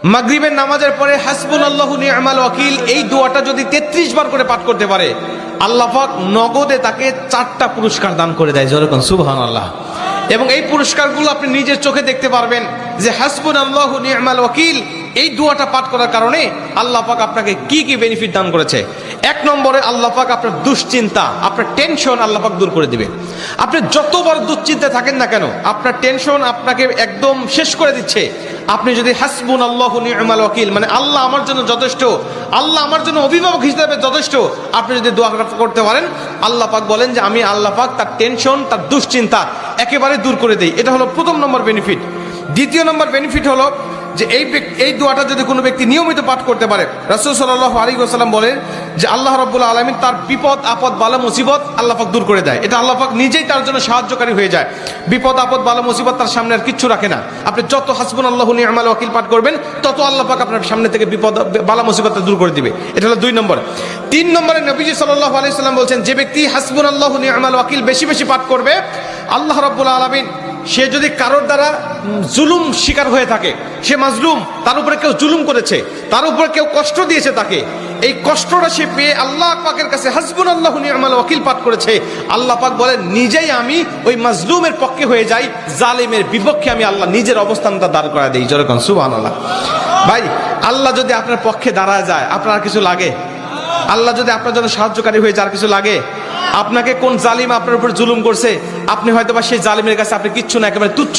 মাগরিবের নামাজের পরে হাসবুনাল্লাহু নি'মাল ওয়াকিল এই দোয়াটা যদি 33 বার করে পাঠ করতে পারে, আল্লাহ পাক নগদে তাকে 4টা পুরস্কার দান করে দেয়। যেরকম সুবহানাল্লাহ। এবং এই পুরস্কারগুলো আপনি নিজের চোখে দেখতে পারবেন যে হাসবুনাল্লাহু নি'মাল ওয়াকিল এই দোয়াটা পাঠ করার কারণে আল্লাহ পাক আপনাকে কি কি বেনিফিট দান করেছে। 1 নম্বরে আল্লাহ পাক আপনার দুশ্চিন্তা, আপনার টেনশন আল্লাহ পাক দূর করে দিবে। আপনি যত বড় দুশ্চিন্তায় থাকেন না কেন, আপনার টেনশন আপনাকে একদম শেষ করে দিচ্ছে। আপনি যদি হাসবুনাল্লাহু নি'মাল ওয়াকিল মানে আল্লাহ আমার জন্য যথেষ্ট, আল্লাহ আমার জন্য অভিভাবক হিসেবে যথেষ্ট, আপনি যদি দোয়া করতে পারেন, আল্লাহ পাক বলেন যে আমি আল্লাহ পাক তার টেনশন, তার দুশ্চিন্তা একেবারে দূর করে দেই। এটা হলো প্রথম নম্বর বেনিফিট। দ্বিতীয় নম্বর বেনিফিট হলো যে এই দোয়াটা যদি কোনো ব্যক্তি নিয়মিত পাঠ করতে পারে, রাসূল সাল্লাল্লাহু আলাইহি ওয়াসাল্লাম বলেন যে আল্লাহ রাব্বুল আলামিন তার বিপদ আপদ বালা মুসিবত আল্লাহ পাক দূর করে দেয়। এটা আল্লাহ পাক নিজেই তার জন্য সাহায্যকারী হয়ে যায়। বিপদ আপদ বালা মুসিবত তার সামনে আর কিচ্ছু রাখে না। আপনি যত হাসবুনাল্লাহু নি'মাল ওয়াকিল পাঠ করবেন, তত আল্লাহ পাক আপনার সামনে থেকে বিপদ বালা মুসিবতটা দূর করে দিবে। এটা হলো 2 নম্বর। 3 নম্বরে নবীজি সাল্লাল্লাহু আলাইহি ওয়াসাল্লাম বলছেন, যে ব্যক্তি হাসবুনাল্লাহু নি'মাল ওয়াকিল বেশি বেশি পাঠ করবে, আল্লাহ রাব্বুল আলামিন সে যদি কারোর দ্বারা জুলুম শিকার হয়ে থাকে, সে মাজলুম, তার উপরে কেউ জুলুম করেছে, তার উপরে কেউ কষ্ট দিয়েছে, তাকে এই কষ্টটা সে পেয়ে আল্লাহ পাকের কাছে হাসবুনাল্লাহু নি'মাল ওয়াকিল পাঠ করেছে, আল্লাহ পাক বলেন নিজেই আমি ওই মাজলুমের পক্ষে হয়ে যাই, জালিমের বিপক্ষে আমি আল্লাহ নিজের অবস্থানটা দাঁড় করা দেই। যেরকম সুবহানাল্লাহ। ভাই, আল্লাহ যদি আপনার পক্ষে দাঁড়ায় যায়, আপনার আর কিছু লাগে? আল্লাহ যদি আপনার জন্য সাহায্যকারী হয়ে যায়, আর কিছু লাগে? আপনাকে কোন জালিম আপনার উপর জুলুম করছে, আপনি হয়তো বা সেই জালিমের কাছে আপনি কিচ্ছু না, একেবারে তুচ্ছ,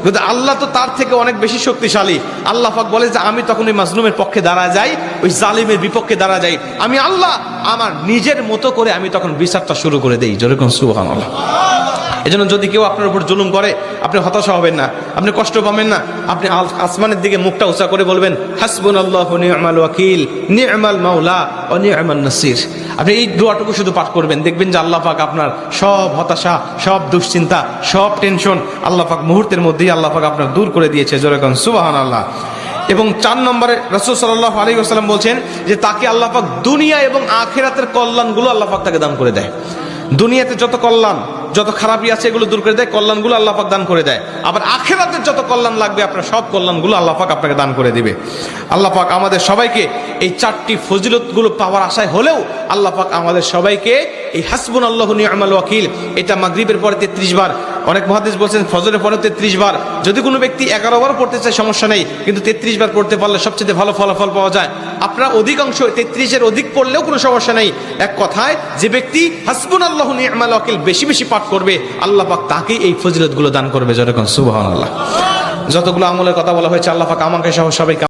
কিন্তু আল্লাহ তো তার থেকে অনেক বেশি শক্তিশালী। আল্লাহ পাক বলে যে আমি তখন ওই মাজলুমের পক্ষে দাঁড়া যাই, ওই জালিমের বিপক্ষে দাঁড়া যাই, আমি আল্লাহ আমার নিজের মতো করে আমি তখন বিচারটা শুরু করে দেই। যেরকম সুবহানাল্লাহ। এজন্য যদি কেউ আপনার উপর জুলুম করে, আপনি হতাশা হবেন না, আপনি কষ্ট পাবেন না, আপনি আসমানের দিকে মুখটা উঁচা করে বলবেন হাসবুনাল্লাহু নি'মাল ওয়াকিল নি'মাল মাওলা ওয়া নি'মান নাসির। আপনি এই দোয়াটুকু শুধু পাঠ করবেন, দেখবেন যে আল্লাহ পাক আপনার সব হতাশা, সব দুশ্চিন্তা, সব টেনশন আল্লাহ পাক মুহূর্তের মধ্যেই আল্লাহ পাক আপনার দূর করে দিয়েছে। যেরকম সুবহানাল্লাহ। এবং 4 নম্বরে রাসূল সাল্লাল্লাহু আলাইহি ওয়াসাল্লাম বলছেন যে তাকে আল্লাহ পাক দুনিয়া এবং আখিরাতের কল্যাণগুলো আল্লাহ পাক তাকে দান করে দেয়। দুনিয়াতে যত কল্যাণ, যত খারাপই আছে এগুলো দূর করে দেয়, কল্যাণগুলো আল্লাহ পাক দান করে দেয়। আবার আখিরাতের যত কল্যাণ লাগবে আপনার সব কল্যাণগুলো আল্লাহ পাক আপনাকে দান করে দিবে। আল্লাহ পাক আমাদের সবাইকে এই 4টি ফজিলতগুলো পাওয়ার আশায় হলেও আল্লাহ পাক আমাদের সবাইকে এই হাসবুনাল্লাহু নি'মাল ওয়াকিল এটা মাগরিবের পরে 33 বার, অনেক মুহাদ্দিস বলছেন ফজরের পরে 33 বার, যদি কোনো ব্যক্তি 11 বার পড়তে চায় সমস্যা নেই, কিন্তু 33 বার পড়তে পারলে সবচেয়ে ভালো ফলাফল পাওয়া যায়। আপনারা অধিকাংশ 33-এর অধিক পড়লেও কোনো সমস্যা নেই। এক কথায় যে ব্যক্তি হাসবুনাল্লাহু নি'মাল ওয়াকিল বেশি বেশি পাঠ করবে, আল্লাহ পাক তাকেই এই ফজিলতগুলো দান করবে। যেরকম সুবহানাল্লাহ। যতগুলো আমলের কথা বলা হয়েছে আল্লাহ পাক আমাকে সহ সবাইকে